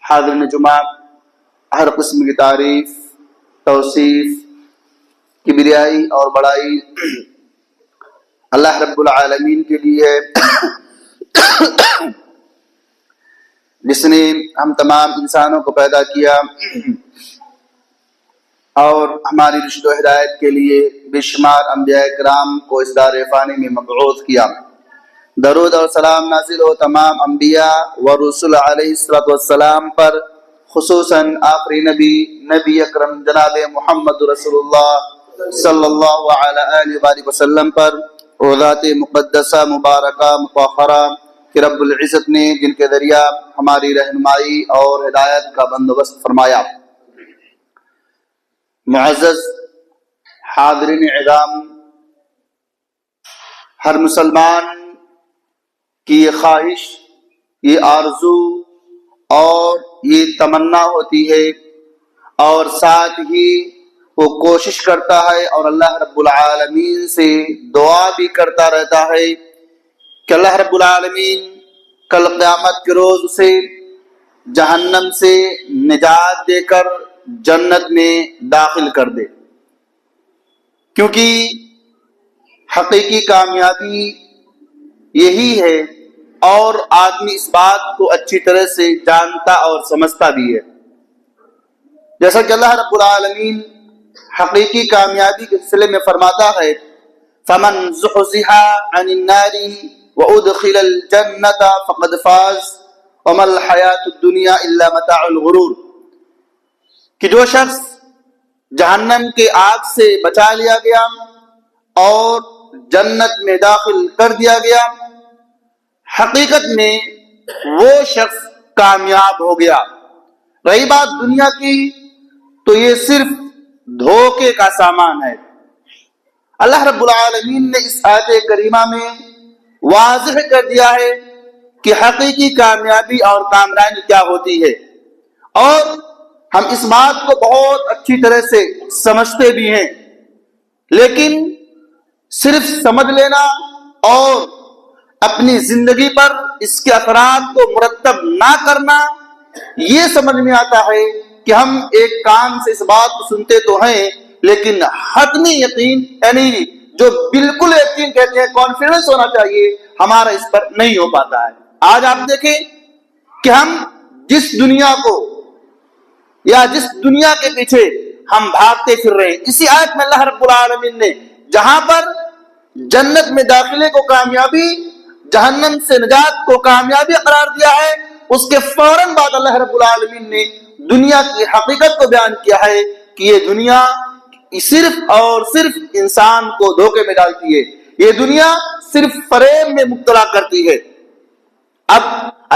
حاضرین جمعہ، ہر قسم کی تعریف، توصیف، کبریائی اور بڑائی اللہ رب العالمین کے لیے ہے، جس نے ہم تمام انسانوں کو پیدا کیا اور ہماری رشد و ہدایت کے لیے بے شمار انبیاء کرام کو اس دار فانی میں مبعوث کیا۔ درود اور سلام نازل ہو تمام انبیاء و رسول علیہ السلام پر، خصوصاً آخری نبی اکرم جناب محمد رسول اللہ صلی اللہ علیہ وآلہ وسلم پر، اور ذات مقدسہ مبارکہ مطہرہ کہ رب العزت نے جن کے ذریعہ ہماری رہنمائی اور ہدایت کا بندوبست فرمایا۔ معزز حاضرین اعظام، ہر مسلمان کی یہ خواہش، یہ آرزو اور یہ تمنا ہوتی ہے، اور ساتھ ہی وہ کوشش کرتا ہے اور اللہ رب العالمین سے دعا بھی کرتا رہتا ہے کہ اللہ رب العالمین کل قیامت کے روز اسے جہنم سے نجات دے کر جنت میں داخل کر دے، کیونکہ حقیقی کامیابی یہی ہے، اور آدمی اس بات کو اچھی طرح سے جانتا اور سمجھتا بھی ہے۔ جیسا کہ اللہ رب العالمین حقیقی کامیابی کے سلسلے میں فرماتا ہے، فَمَنْ زُحْزِحَ عَنِ النَّارِ وَأُدْخِلَ الْجَنَّةَ فَقَدْ فَازَ وَمَا الْحَيَاةُ الدُّنْيَا إِلَّا مَتَاعُ الْغُرُورِ، کہ جو شخص جہنم کے آگ سے بچا لیا گیا اور جنت میں داخل کر دیا گیا، حقیقت میں وہ شخص کامیاب ہو گیا۔ رہی بات دنیا کی، تو یہ صرف دھوکے کا سامان ہے۔ اللہ رب العالمین نے اس آیت کریمہ میں واضح کر دیا ہے کہ حقیقی کامیابی اور کامرانی کیا ہوتی ہے، اور ہم اس بات کو بہت اچھی طرح سے سمجھتے بھی ہیں، لیکن صرف سمجھ لینا اور اپنی زندگی پر اس کے اثرات کو مرتب نہ کرنا، یہ سمجھ میں آتا ہے کہ ہم ایک کان سے اس بات کو سنتے تو ہیں، لیکن حتمی یقین، یعنی جو بالکل یقین کہتے ہیں، کانفیڈنس ہونا چاہیے، ہمارا اس پر نہیں ہو پاتا ہے۔ آج آپ دیکھیں کہ ہم جس دنیا کو یا جس دنیا کے پیچھے ہم بھاگتے پھر رہے ہیں، اسی آیت میں اللہ رب العالمین نے جہاں پر جنت میں داخلے کو کامیابی، جہنم سے نجات کو کامیابی قرار دیا ہے، اس کے فوراً بعد اللہ رب العالمین نے دنیا کی حقیقت کو بیان کیا ہے کہ یہ دنیا صرف اور صرف انسان کو دھوکے میں ڈالتی ہے، یہ دنیا صرف فریب میں مبتلا کرتی ہے۔ اب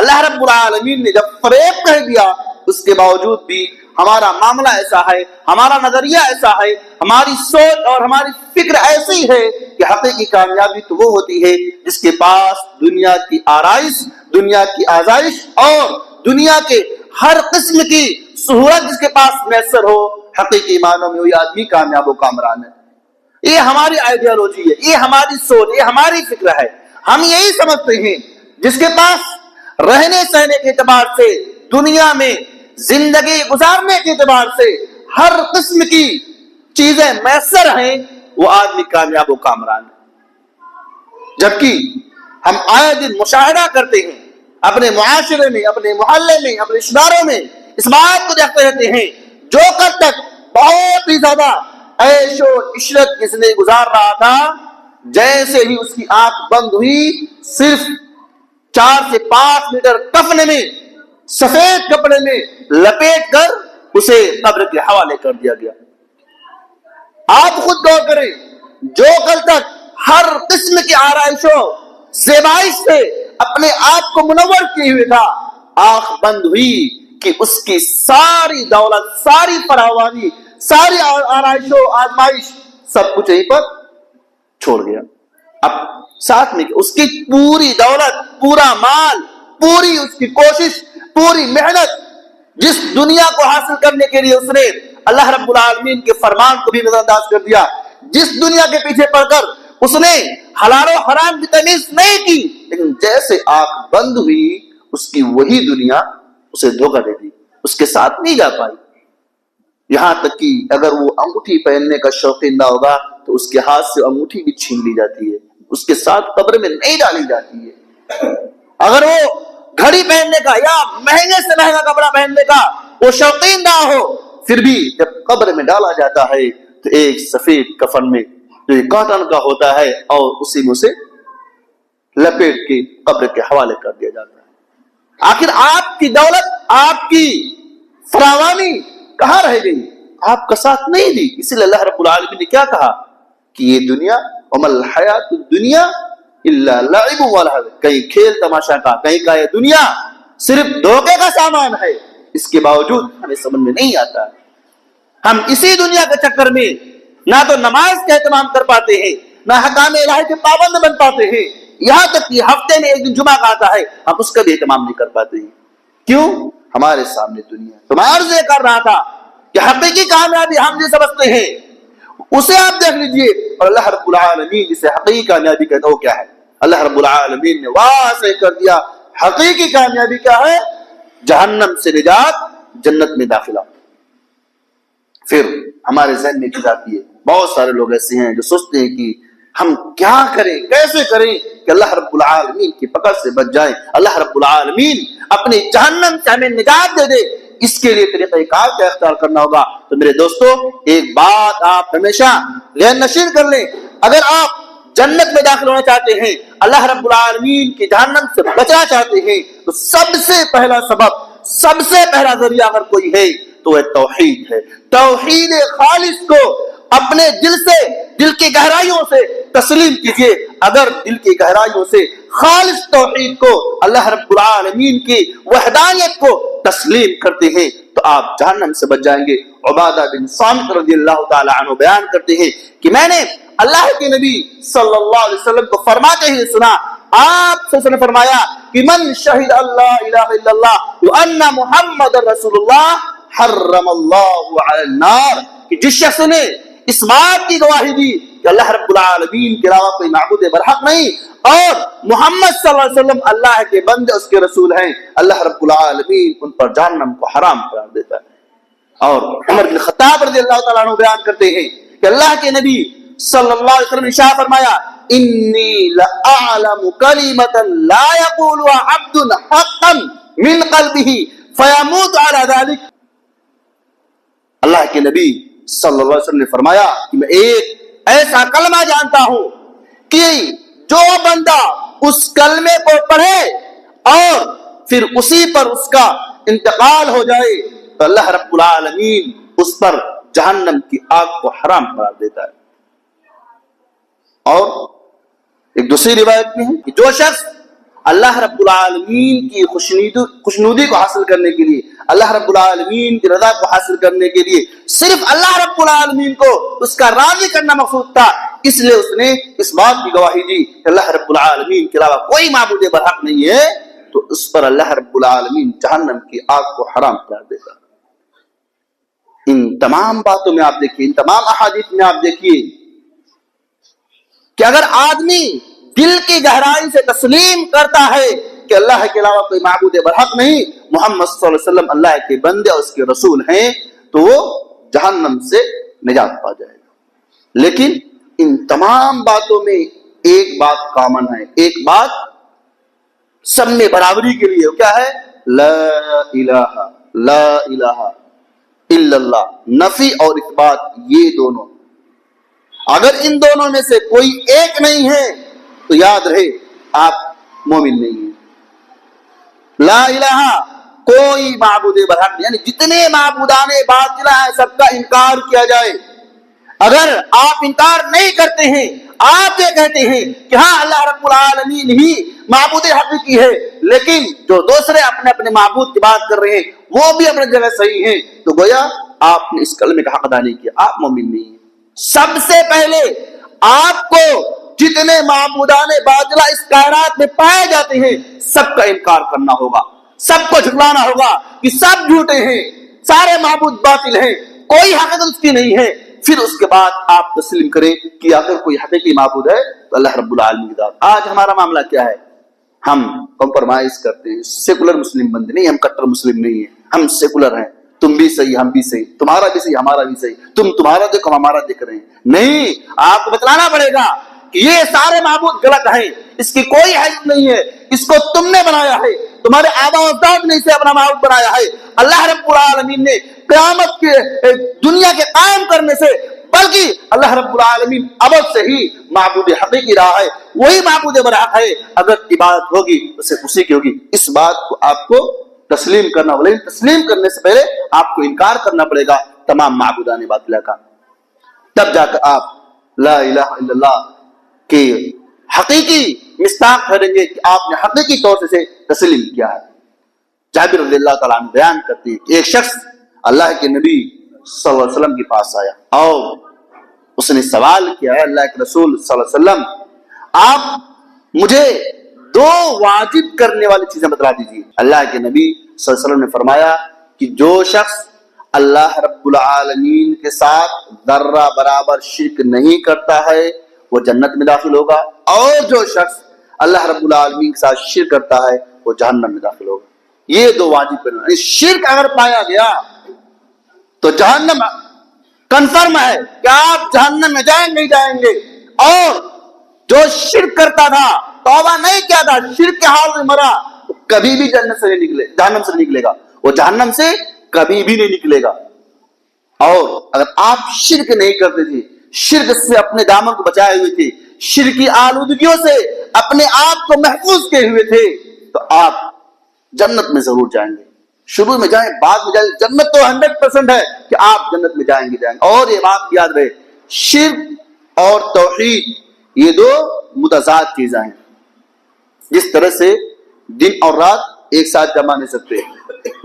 اللہ رب العالمین نے جب فریب کہہ دیا، اس کے باوجود بھی ہمارا معاملہ ایسا ہے، ہمارا نظریہ ایسا ہے، ہماری سوچ اور ہماری فکر ایسی ہے کہ حقیقی کامیابی تو وہ ہوتی ہے جس کے پاس دنیا کی آرائش، دنیا کی آزائش اور دنیا کے ہر قسم کی سہولت جس کے پاس میسر ہو۔ حقیقی معنوں میں وہی آدمی کامیاب و کامران ہے۔ یہ ہماری آئیڈیالوجی ہے، یہ ہماری سوچ، یہ ہماری فکر ہے۔ ہم یہی سمجھتے ہیں جس کے پاس رہنے سہنے کے اعتبار سے، دنیا میں زندگی گزارنے کے اعتبار سے ہر قسم کی چیزیں میسر ہیں، وہ آدمی کامیاب و کامران ہے۔ جبکہ ہم آئے دن مشاہدہ کرتے ہیں اپنے معاشرے میں، اپنے محلے میں، اپنے رشتہ داروں میں، اس بات کو دیکھتے رہتے ہیں، جو کل تک بہت ہی زیادہ عیش و عشرت کی زندگی گزار رہا تھا، جیسے ہی اس کی آنکھ بند ہوئی، صرف 4 سے 5 میٹر کفن میں، سفید کپڑے میں لپیٹ کر اسے قبر کے حوالے کر دیا گیا۔ آپ خود غور کریں، جو کل تک ہر قسم کی آرائشوں، زیبائش سے اپنے آپ کو منور کیے ہوئے تھا، آنکھ بند ہوئی کہ اس کی ساری دولت، ساری فراوانی، ساری آرائش و آزمائش، سب کچھ یہیں پر چھوڑ گیا۔ اب ساتھ میں اس کی پوری دولت، پورا مال، پوری اس کی کوشش، پوری محنت، جس دنیا کو حاصل کرنے کے لیے اس نے اللہ رب العالمین کے فرمان کو بھی نظر انداز کر دیا، جس دنیا کے پیچھے پڑ کر اس نے حلال و حرام کی تمیز نہیں کی، لیکن جیسے آنکھ بند ہوئی، اس کی وہی دنیا اسے دھوکہ دے دی۔ اس کے ساتھ نہیں جا پائی. یہاں تک کہ اگر وہ انگوٹھی پہننے کا شوقین نہ ہوگا تو اس کے ہاتھ سے انگوٹھی بھی چھین لی جاتی ہے, اس کے ساتھ قبر میں نہیں ڈالی جاتی ہے. اگر وہ گھڑی پہننے کا یا مہنگے سے مہنگا کپڑا پہننے کا وہ شوقین نہ ہو, پھر بھی جب قبر میں ڈالا جاتا ہے تو ایک سفید کفن میں جو کاٹن کا ہوتا ہے اور اسی میں سے لپیٹ کے قبر کے حوالے کر دیا جاتا ہے. آخر آپ کی دولت, آپ کی فراوانی کہاں رہ گئی؟ آپ کا ساتھ نہیں دی. اسی لیے اللہ رب العالمین نے کیا کہا کہ یہ دنیا وما الحیات الدنیا الا لعب ولہو, کہیں کھیل تماشا کا, کہیں کا یہ دنیا صرف دھوکے کا سامان ہے. اس کے باوجود ہمیں سمجھ میں نہیں آتا. ہم اسی دنیا کے چکر میں نہ تو نماز کا اہتمام کر پاتے ہیں, نہ حکام الہی کے پابند بن پاتے ہیں, یہاں تک کہ ہفتے میں ایک دن جمعہ کا آتا ہے ہم اس کا بھی اہتمام نہیں کر پاتے ہیں. کیوں؟ ہمارے سامنے دنیا. تو میں عرض یہ کر رہا تھا کہ حقیقی کامیابی ہم جو سمجھتے ہیں اسے آپ دیکھ لیجئے, اور اللہ رب العالمین جسے حقیقی کامیابی کہتا ہے وہ کیا ہے. اللہ رب العالمین نے واضح کر دیا حقیقی کامیابی کیا ہے, جہنم سے نجات, جنت میں داخلہ. پھر ہمارے ذہن میں چیز آتی ہے, بہت سارے لوگ ایسے ہیں جو سوچتے ہیں کہ ہم کیا کریں, کیسے کریں کہ اللہ رب العالمین کی پکڑ سے بچ جائیں, اللہ رب العالمین اپنی جہنم سے ہمیں نجات دے دے. اس کے لیے طریقہ کار کا اختیار کرنا ہوگا. تو میرے دوستو, ایک بات آپ ہمیشہ ذہن نشین کر لیں, اگر آپ جنت میں داخل ہونا چاہتے ہیں, اللہ رب العالمین کی جہنم سے بچنا چاہتے ہیں, تو سب سے پہلا سبب, سب سے پہلا ذریعہ اگر کوئی ہے تو وہ توحید ہے. توحید خالص کو اپنے دل سے, دل کی گہرائیوں سے تسلیم کیجئے. اگر دل کی گہرائیوں سے خالص توحید کو, اللہ رب العالمین کی وحدانیت کو تسلیم کرتے ہیں تو آپ جہنم سے بچ جائیں گے. عبادہ بن صامت رضی اللہ تعالی عنہ بیان کرتے ہیں کہ میں نے اللہ کے نبی صلی اللہ علیہ وسلم کو فرماتے ہی سنا, آپ سے فرمایا کہ من شہد اللہ الہ الا اللہ وان محمد رسول اللہ حرم اللہ علی النار, کہ جس شخص نے اس بات کی گواہی دی کہ اللہ رب العالمین کے علاوہ کوئی معبود برحق نہیں اور محمد صلی اللہ علیہ وسلم اللہ کے بندے اس کے رسول ہیں, اللہ رب العالمین ان پر جہنم کو حرام قرار دیتا ہے. اور عمر بن خطاب رضی اللہ تعالیٰ عنہ بیان کرتے ہیں کہ اللہ کے نبی صلی اللہ علیہ وسلم نے ارشاد فرمایا, انی لأعلم کلمۃ لا یقولها عبد حقا من قلبہ فیموت علی ذلک. اللہ کے نبی صلی اللہ علیہ وسلم نے فرمایا کہ میں ایک ایسا کلمہ جانتا ہوں کہ جو بندہ اس کلمے کو پڑھے اور پھر اسی پر اس کا انتقال ہو جائے تو اللہ رب العالمین اس پر جہنم کی آگ کو حرام قرار دیتا ہے. اور ایک دوسری روایت میں ہے کہ جو شخص اللہ رب العالمین کی خوشنودی کو حاصل کرنے کے لیے, اللہ رب العالمین کی رضا کو حاصل کرنے کے لیے صرف اللہ رب العالمین کو اس کا راضی کرنا مقصود تھا, اس لیے اس نے اس بات کی گواہی دی کہ اللہ رب العالمین کے علاوہ کوئی معبود برحق نہیں ہے, تو اس پر اللہ رب العالمین جہنم کی آگ کو حرام قرار دیتا. ان تمام باتوں میں آپ دیکھیے, ان تمام احادیث میں آپ دیکھیے کہ اگر آدمی دل کی گہرائی سے تسلیم کرتا ہے کہ اللہ کے علاوہ کوئی معبود برحق نہیں, محمد صلی اللہ علیہ وسلم اللہ کے بندے اور اس کے رسول ہیں, تو وہ جہنم سے نجات پا جائے گا. لیکن ان تمام باتوں میں ایک بات کامن ہے, ایک بات سب میں برابری کے لیے, کیا ہے؟ لا الہ الا اللہ. نفی اور اثبات, یہ دونوں, اگر ان دونوں میں سے کوئی ایک نہیں ہے تو یاد رہے آپ مومن نہیں ہیں. لا الہ, کوئی معبود برحق نہیں, یعنی جتنے معبودان باطلہ ہیں سب کا انکار کیا جائے. اگر آپ انکار نہیں کرتے ہیں, آپ یہ کہتے ہیں کہ ہاں اللہ رب العالمین ہی معبود حقیقی ہے, لیکن جو دوسرے اپنے اپنے معبود کی بات کر رہے ہیں وہ بھی اپنے جگہ صحیح ہیں, تو گویا آپ نے اس کلمے کا حق ادا نہیں کیا, آپ مومن نہیں ہیں. سب سے پہلے آپ کو جتنے معبودان باطلہ اس کائنات میں پائے جاتے ہیں سب کا انکار کرنا ہوگا, سب کو جھٹلانا ہوگا کہ سب جھوٹے ہیں, سارے معبود باطل ہیں, کوئی حقیقت اس کی نہیں ہے. پھر اس کے بعد آپ تسلیم کریں کہ اگر کوئی حقیقی معبود ہے تو اللہ رب العالمین کی ذات. آج ہمارا معاملہ کیا ہے؟ ہم کمپرمائز کرتے ہیں, سیکولر مسلم بندے نہیں, ہم کٹر مسلم نہیں ہیں. ہم سیکولر ہیں، تم بھی صحیح ہم بھی صحیح، تمہارا بھی صحیح ہمارا بھی صحیح، تم تمہارا دیکھو ہمارا دیکھ رہے ہیں. نہیں، آپ کو بتلانا پڑے گا کہ یہ سارے معبود غلط ہیں، اس کی کوئی حیثیت نہیں ہے، اس کو تم نے بنایا ہے، تمہارے آباء و اجداد نے اسے اپنا معبود بنایا ہے. اللہ رب العالمین نے قیامت کے دنیا کے قائم کرنے سے بلکہ اللہ رب العالمین ابد سے ہی معبود حقیقی رہا ہے، وہی معبود برحق ہے. اگر عبادت ہوگی تو صرف اسی کی ہوگی. اس بات کو آپ کو تسلیم کرنا ہوگا، لیکن تسلیم کرنے سے پہلے آپ کو انکار کرنا پڑے گا تمام معبودان باطلہ کا. تب جا کر آپ لا الہ الا اللہ کے حقیقی مصداق ٹھہریں گے کہ آپ نے حقیقی طور سے تسلیم کیا ہے. جابر رضی اللہ تعالیٰ عنہ بیان کرتے ہیں کہ ایک شخص اللہ کے نبی صلی اللہ علیہ وسلم کے پاس آیا اور اس نے سوال کیا ہے، اللہ کے رسول صلی اللہ علیہ وسلم آپ مجھے 2 واجب کرنے والی چیزیں بتلا دیجیے. اللہ کے نبی صلی اللہ علیہ وسلم نے فرمایا کہ جو شخص اللہ رب العالمین کے ساتھ ذرہ برابر شرک نہیں کرتا ہے وہ جنت میں داخل ہوگا، اور جو شخص اللہ رب العالمین کے ساتھ شرک کرتا ہے وہ جہنم میں داخل ہوگا. یہ 2 واجب کرنا. شرک اگر پایا گیا تو جہنم کنفرم ہے کہ آپ جہنم میں جائیں گے ہی جائیں گے. اور جو شرک کرتا تھا، توبہ نہیں کیا تھا، شرک کے حال میں مرا، کبھی بھی جنت سے نہیں نکلے، جہنم سے نہیں نکلے گا، وہ جہنم سے کبھی بھی نہیں نکلے گا. اور اگر آپ شرک نہیں کرتے تھے، شرک سے اپنے دامن کو بچائے ہوئے تھے، شرک کی آلودگیوں سے اپنے آپ کو محفوظ کیے ہوئے تھے، تو آپ جنت میں ضرور جائیں گے. شروع میں جائیں، بعد میں جائیں، جنت تو 100% ہے کہ آپ جنت میں جائیں گے. اور یہ بات یاد رہے، شرک اور توحید یہ 2 متضاد چیزیں ہیں. جس طرح سے دن اور رات ایک ساتھ جمع نہیں سکتے،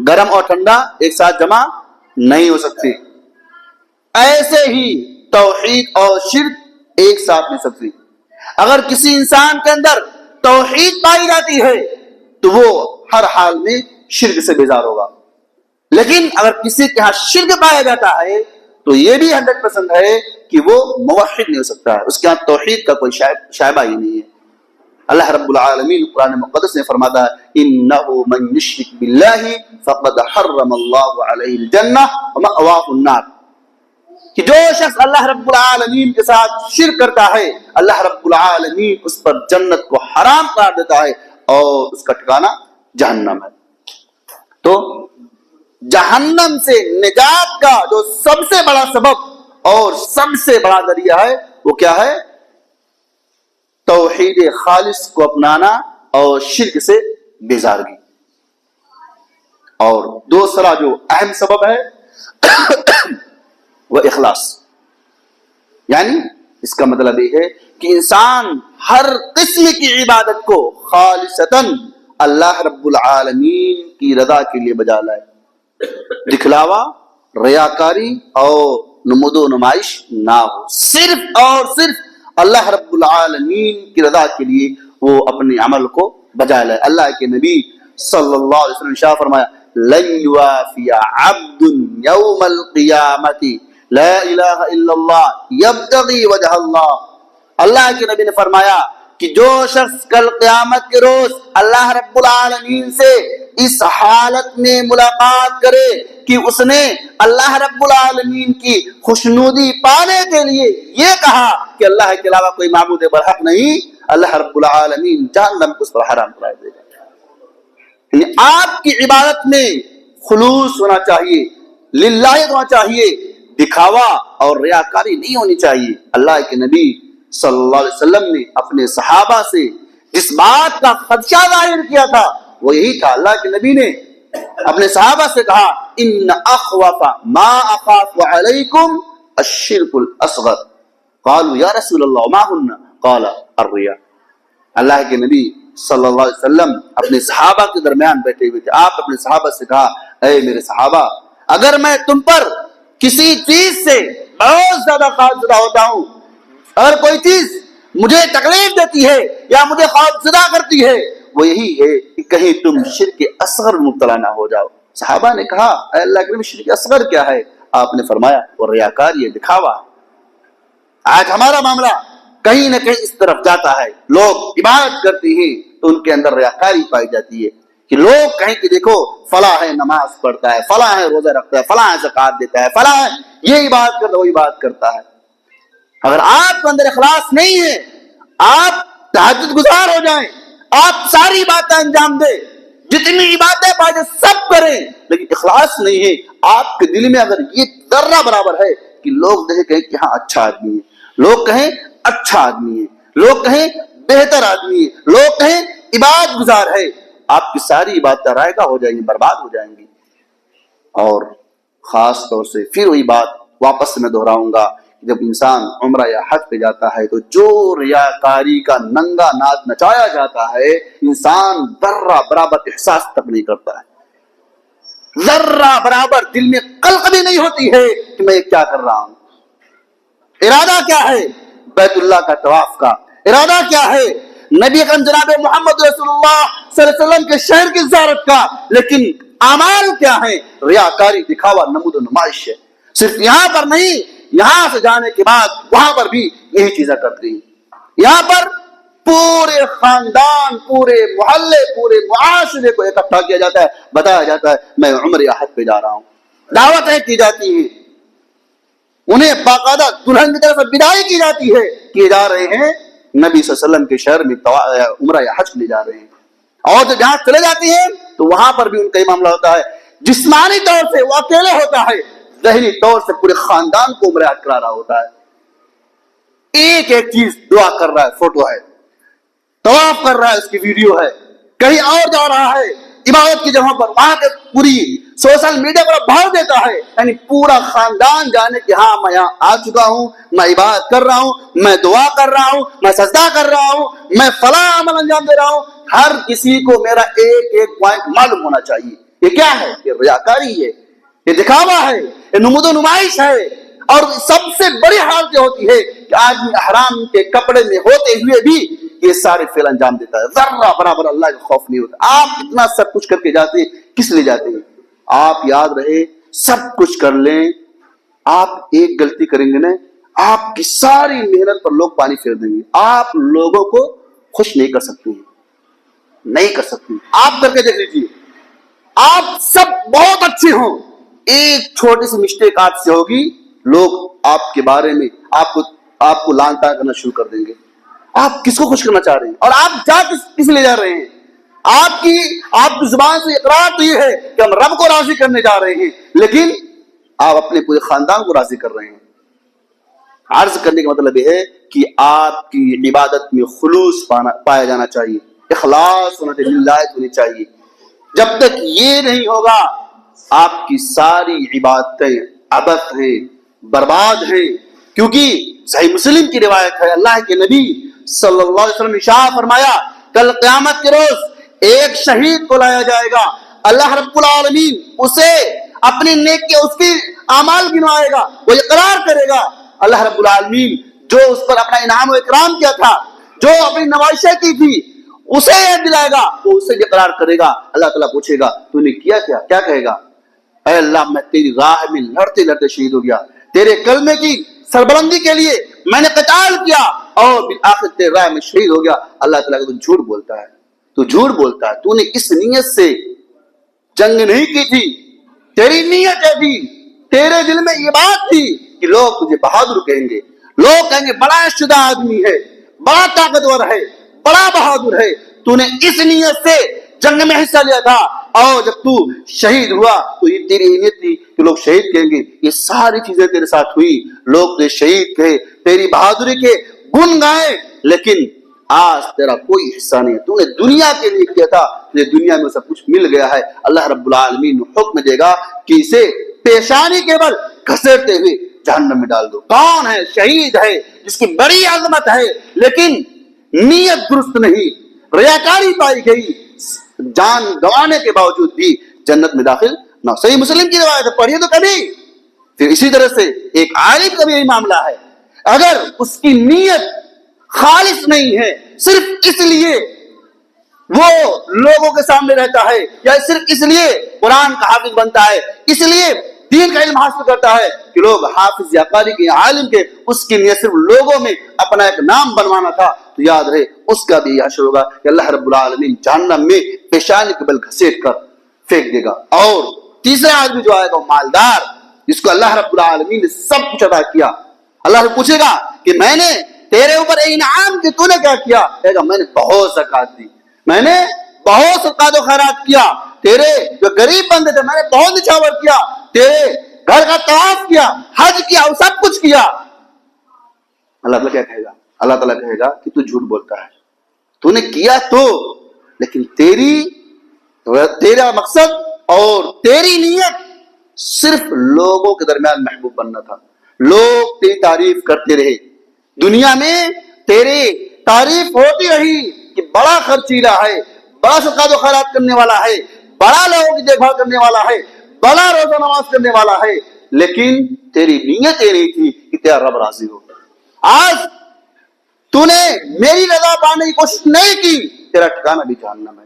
گرم اور ٹھنڈا ایک ساتھ جمع نہیں ہو سکتے، ایسے ہی توحید اور شرک ایک ساتھ نہیں سکتے. اگر کسی انسان کے اندر توحید پائی جاتی ہے تو وہ ہر حال میں شرک سے بیزار ہوگا، لیکن اگر کسی کے ہاں شرک پایا جاتا ہے تو یہ بھی 100% ہے کہ وہ موحد نہیں ہو سکتا ہے، اس کے ہاں توحید کا کوئی شائبہ ہی نہیں ہے. اللہ رب العالمین قرآن مقدس نے فرماتا ہے انہ من یشرک باللہ فقد حرم اللہ علیہ الجنہ ومأواہ النار، کہ جو شخص اللہ رب العالمین کے ساتھ شرک کرتا ہے اللہ رب العالمین اس پر جنت کو حرام قرار دیتا ہے اور اس کا ٹھکانہ جہنم ہے. تو جہنم سے نجات کا جو سب سے بڑا سبب اور سب سے بڑا ذریعہ ہے وہ کیا ہے؟ توحید خالص کو اپنانا اور شرک سے بیزارگی. اور دوسرا جو اہم سبب ہے وہ اخلاص. یعنی اس کا مطلب یہ ہے کہ انسان ہر قسم کی عبادت کو خالصتاً اللہ رب العالمین کی رضا کے لیے بجا لائے. دکھلاوا، ریاکاری اور نمود و نمائش نہ ہو، صرف اور صرف اللہ رب العالمین کی رضا کے لیے وہ اپنے عمل کو بجا لائے. اللہ کے نبی صلی اللہ علیہ وسلم نے شاہ فرمایا لن یوافی عبد یوم القیامت لا الہ الا اللہ یبتغی وجہ اللہ. اللہ کے نبی نے فرمایا کہ جو شخص کل قیامت کے روز اللہ رب العالمین سے اس حالت میں ملاقات کرے کہ اس نے اللہ رب العالمین کی خوشنودی پانے کے لیے یہ کہا کہ اللہ کے علاوہ کوئی معبود برحق نہیں، اللہ رب العالمین جہنم کو اس پر حرام قرار دے گا. یعنی آپ کی عبادت میں خلوص ہونا چاہیے، للہ ہونا چاہیے، دکھاوا اور ریاکاری نہیں ہونی چاہیے. اللہ کے نبی صلی اللہ علیہ وسلم نے اپنے صحابہ سے جس بات کا خدشہ ظاہر کیا تھا وہ یہی تھا. اللہ کے نبی نے اپنے صحابہ سے کہا ان اخوف ما اخاف علیکم الشرک الاصغر قالوا یا رسول اللہ ما هن قال الریا. اللہ کے نبی صلی اللہ علیہ وسلم اپنے صحابہ کے درمیان بیٹھے ہوئے تھے. آپ اپنے صحابہ سے کہا اے میرے صحابہ، اگر میں تم پر کسی چیز سے بہت زیادہ خوفزدہ ہوتا ہوں، اگر کوئی چیز مجھے تکلیف دیتی ہے یا مجھے خوفزدہ کرتی ہے، وہ یہی ہے کہ کہیں تم شرک اصغر مبتلا نہ ہو جاؤ. صحابہ نے کہا اے اللہ کے نبی شرک اصغر کیا ہے؟ آپ نے فرمایا وہ ریاکاری ہے، دکھاوا. آج ہمارا معاملہ کہیں نہ کہیں اس طرف جاتا ہے، لوگ عبادت کرتے ہیں تو ان کے اندر ریاکاری پائی جاتی ہے. کہ لوگ کہیں کہ دیکھو فلاں ہے نماز پڑھتا ہے، فلاں ہے روزہ رکھتا ہے، فلاں ہے زکات دیتا ہے، فلاں ہے یہ عبادت کرتا ہے وہ عبادت کرتا ہے. اگر آپ کے اندر اخلاص نہیں ہے، آپ تہجد گزار ہو جائیں، آپ ساری باتیں انجام دیں، جتنی عبادتیں پاجے سب کریں، لیکن اخلاص نہیں ہے آپ کے دل میں، اگر یہ ذرہ برابر ہے کہ لوگ دیکھیں کہ ہاں اچھا آدمی ہے، لوگ کہیں اچھا آدمی ہے، لوگ کہیں بہتر آدمی ہے، لوگ کہیں عبادت گزار ہے، آپ کی ساری عبادتیں رائگاں ہو جائیں گی، برباد ہو جائیں گی. اور خاص طور سے پھر وہی بات واپس میں دہراؤں گا، جب انسان عمرہ یا حج پہ جاتا ہے تو جو ریاکاری کا ننگا ناچ نچایا جاتا ہے، انسان ذرہ برابر احساس تک نہیں کرتا ہے، ذرہ برابر دل میں قلق بھی نہیں ہوتی ہے کہ میں کیا کر رہا ہوں. ارادہ کیا ہے؟ بیت اللہ کا طواف کا. ارادہ کیا ہے؟ نبی اکرم جناب محمد رسول اللہ صلی اللہ علیہ وسلم کے شہر کی زیارت کا. لیکن اعمال کیا ہے؟ ریاکاری، دکھاوا، نمود و نمائش ہے. صرف یہاں پر نہیں، یہاں سے جانے کے بعد وہاں پر بھی یہی چیزیں کرتے ہیں. یہاں پر پورے خاندان، پورے محلے، پورے معاشرے کو اکٹھا کیا جاتا ہے، بتایا جاتا ہے میں عمرہ یا حج پہ جا رہا ہوں. دعوتیں کی جاتی ہیں، انہیں باقاعدہ دلہن کی طرف سے بدائی کی جاتی ہے کہ جا رہے ہیں نبی صلی اللہ علیہ وسلم کے شہر میں عمرہ یا حج کے لیے جا رہے ہیں. اور جب جہاں چلے جاتی ہیں تو وہاں پر بھی ان کا یہ معاملہ ہوتا ہے، جسمانی طور سے وہ اکیلے ہوتا ہے، ذہنی طور سے پورے خاندان کو عمرہ حج کرا رہا ہوتا ہے. ایک ایک چیز دعا کر رہا ہے، فوٹو ہے، طواف کر رہا ہے، اس کی ویڈیو ہے، کہیں اور جا رہا ہے عبادت کی جگہ پر، وہاں کے پوری سوشل میڈیا پر بھاؤ دیتا ہے. یعنی پورا خاندان جانے کہ ہاں میں یہاں آ چکا ہوں، میں عبادت کر رہا ہوں، میں دعا کر رہا ہوں، میں سجدہ کر رہا ہوں، میں فلاں عمل انجام دے رہا ہوں. ہر کسی کو میرا ایک ایک پوائنٹ معلوم ہونا چاہیے. یہ کیا ہے؟ یہ ریاکاری ہے، یہ دکھاوا ہے، یہ نمود و نمائش ہے. اور سب سے بڑی حالت یہ ہوتی ہے کہ آدمی احرام کے کپڑے میں ہوتے ہوئے بھی یہ سارے فعل انجام دیتا ہے، ذرہ برابر اللہ کا خوف نہیں ہوتا. آپ اتنا سب کچھ کر کے جاتے ہیں، کس لیے جاتے ہیں؟ آپ یاد رہے سب کچھ کر لیں، آپ ایک غلطی کریں گے نا، آپ کی ساری محنت پر لوگ پانی پھیر دیں گے. آپ لوگوں کو خوش نہیں کر سکتے ہیں، نہیں کر سکتے. آپ کر کے دیکھ لیجیے، آپ سب بہت اچھے ہوں، ایک چھوٹی سی مسٹیک آپ سے ہوگی، لوگ آپ کے بارے میں آپ کو لان تان کرنا شروع کر دیں گے. آپ کس کو خوش کرنا چاہ رہے ہیں؟ اور آپ جا کس لیے جا رہے ہیں؟ آپ کی زبان سے اقرار تو یہ ہے کہ ہم رب کو راضی کرنے جا رہے ہیں، لیکن آپ اپنے پورے خاندان کو راضی کر رہے ہیں. عرض کرنے کا مطلب یہ ہے کہ آپ کی عبادت میں خلوص پایا جانا چاہیے، اخلاص ہونا چاہیے، للہیت ہونی چاہیے. جب تک یہ نہیں ہوگا آپ کی ساری عبادتیں عبث ہیں، برباد ہیں. کیونکہ صحیح مسلم کی روایت ہے، اللہ کے نبی صلی اللہ علیہ وسلم نے ارشاد فرمایا کل قیامت کے روز ایک شہید کو لایا جائے گا، اللہ رب العالمین اسے اپنی نیکی، اس کی اعمال گنوائے گا، وہ اقرار کرے گا. اللہ رب العالمین جو اس پر اپنا انعام و اکرام کیا تھا، جو اپنی نمائشیں کی تھی، اسے یاد دلائے گا، وہ اسے اقرار کرے گا. اللہ تعالیٰ پوچھے گا تو نے کیا کیا کہے گا؟ اے اللہ میں تیری راہ میں لڑتے لڑتے شہید ہو گیا، تیرے کلمے کی سربلندی کے لیے میں نے قتال کیا اور بالآخر تیرے راہ میں شہید ہو گیا. اللہ تعالیٰ کہ تو جھوٹ بولتا ہے، تو جھوٹ بولتا ہے، تو نے اس نیت سے جنگ نہیں کی تھی، تیری نیت ہے تھی، تیرے دل میں یہ بات تھی کہ لوگ تجھے بہادر کہیں گے، لوگ کہیں گے بڑا شجاع آدمی ہے، بڑا طاقتور ہے، بڑا بہادر ہے. تو نے اس نیت سے جنگ میں حصہ لیا تھا، اور جب تو شہید ہوا تو یہ تیری نیت تھی کہ لوگ شہید کہیں گے. یہ ساری چیزیں تیرے ساتھ ہوئی، لوگ تجھے شہید کہے، تیری بہادری کے گن گائے، لیکن آج تیرا کوئی حصہ نہیں ہے. تو نے دنیا کے لیے کیا تھا، تجھے دنیا میں سب کچھ مل گیا ہے. اللہ رب العالمین حکم دے گا کہ اسے پیشانی کے بل گھسیٹتے ہوئے جہنم میں ڈال دو. کون ہے؟ شہید ہے جس کی بڑی عظمت ہے، لیکن نیت درست نہیں، ریاکاری پائی گئی، جان گنوانے کے باوجود بھی جنت میں داخل نہ. صحیح مسلم کی روایت ہے، پڑھیے تو کبھی. پھر اسی طرح سے ایک عالم کا بھی یہی معاملہ ہے، اگر اس کی نیت خالص نہیں ہے، صرف اس لیے وہ لوگوں کے سامنے رہتا ہے، یا صرف اس لیے قرآن کا حافظ بنتا ہے، اس لیے دین کا علم حاصل کرتا ہے کہ لوگ حافظ یا قاری کے عالم کے، اس کی نیت صرف لوگوں میں اپنا ایک نام بنوانا تھا، تو یاد رہے اس کا بھی حشر ہوگا کہ اللہ رب العالمین جہنم میں پیشانی کے بل گھسیٹ کر پھینک دے گا۔ اور تیسرا آدمی جو آئے گا وہ مالدار، جس کو اللہ رب العالمین نے سب کچھ عطا کیا۔ اللہ سے پوچھے گا کہ میں نے تیرے اوپر انعام کہ تو نے کیا کیا؟ کہے گا میں نے بہت زکات دی، میں نے بہت صدقات و خیرات کیا، تیرے جو غریب بندے تھے میں نے بہت نچھاور کیا، تیرے گھر کا طواف کیا، حج کیا، وہ سب کچھ کیا۔ اللہ تعالیٰ کیا کہے گا؟ اللہ تعالیٰ کہے گا کہ تو جھوٹ بولتا ہے، تو نے کیا تو، لیکن تیرا مقصد اور تیری نیت صرف لوگوں کے درمیان محبوب بننا تھا، لوگ تیری تعریف کرتے رہے، دنیا میں تیری تعریف ہوتی رہی کہ بڑا خرچیلا ہے، بڑا صدقات و خیرات کرنے والا ہے، بڑا لوگوں کی دیکھ بھال کرنے والا ہے، بڑا روزہ نماز کرنے والا ہے، لیکن تیری نیت یہ نہیں تھی کہ تیرا رب راضی ہو۔ آج تو نے میری رضا پانے کی کوشش نہیں کی، تیرا ٹھکانہ بھی جہنم ہے۔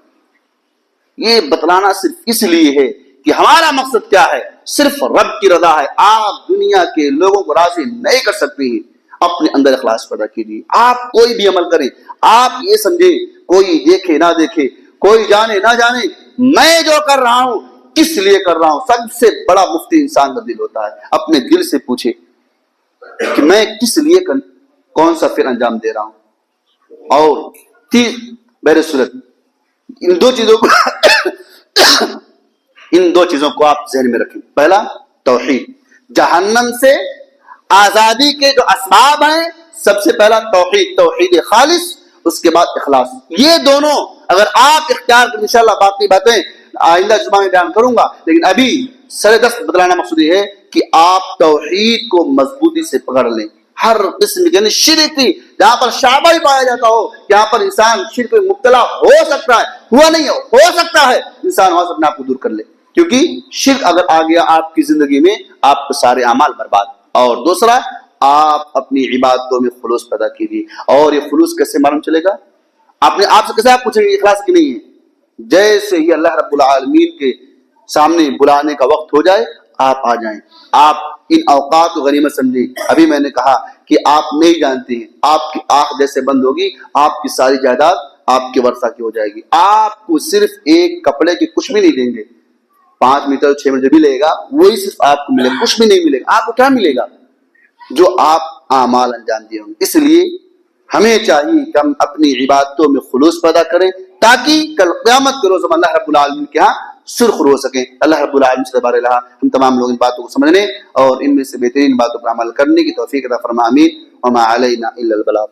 یہ بتلانا صرف اس لیے ہے کہ ہمارا مقصد کیا ہے، صرف رب کی رضا ہے۔ آپ دنیا کے لوگوں کو راضی نہیں کر سکتے ہیں، اپنے اندر اخلاص پیدا کیجیے۔ آپ کوئی بھی عمل کریں، آپ یہ سمجھیں کوئی دیکھے نہ دیکھے، کوئی جانے نہ جانے، میں جو کر رہا ہوں کس لیے کر رہا ہوں۔ سب سے بڑا مفتی انسان کا دل ہوتا ہے۔ اپنے دل سے پوچھے کہ میں کس لیے کون سا پھر انجام دے رہا ہوں۔ اور بہر صورت ان دو چیزوں کو آپ ذہن میں رکھیں۔ پہلا توحید، جہنم سے آزادی کے جو اسباب ہیں، سب سے پہلا توحید خالص، اس کے بعد اخلاص۔ یہ دونوں اگر آپ اختیار کریں، انشاءاللہ باقی باتیں آئندہ جمعہ میں بیان کروں گا، لیکن ابھی سر دست بتلانا مقصود یہ ہے کہ آپ توحید کو مضبوطی سے پکڑ لیں۔ ہر قسم کے شرک کی جہاں پر شعبہ ہی پایا جاتا ہو، جہاں پر انسان شرک میں مبتلا ہو سکتا ہے، ہوا نہیں ہو سکتا ہے، انسان وہاں سے اپنے آپ کو دور کر لے، کیونکہ شرک اگر آ گیا آپ کی زندگی میں، آپ کے سارے اعمال برباد۔ اور دوسرا، آپ اپنی عبادتوں میں خلوص پیدا کیجیے۔ اور یہ خلوص کیسے معلوم چلے گا؟ آپ سے کیسے آپ پوچھیں گے اخلاص کی نہیں ہے؟ جیسے ہی اللہ رب العالمین کے سامنے بلانے کا وقت ہو جائے، آپ آ جائیں۔ آپ ان اوقات کو غنیمت سمجھیں۔ ابھی میں نے کہا کہ آپ نہیں جانتے ہیں، آپ کی آنکھ جیسے بند ہوگی، آپ کی ساری جائیداد آپ کے ورثہ کی ہو جائے گی۔ آپ کو صرف ایک کپڑے کی کچھ بھی نہیں دیں گے، 5 میٹر 6 میٹر بھی لے گا، وہی صرف آپ کو ملے گا، کچھ بھی نہیں ملے گا۔ آپ کو کیا ملے گا؟ جو آپ اعمال انجام دیے ہوں گے۔ اس لیے ہمیں چاہیے کہ ہم اپنی عبادتوں میں خلوص پیدا کریں، تاکہ کل قیامت کے روز ہم اللہ رب العالمین کے ہاں سرخ ہو سکیں۔ اللہ رب العالمین سے بارے رہا ہم تمام لوگ ان باتوں کو سمجھنے اور ان میں سے بہترین باتوں پر عمل کرنے کی توفیق عطا فرما، آمین۔ وما علینا الا البلاغ۔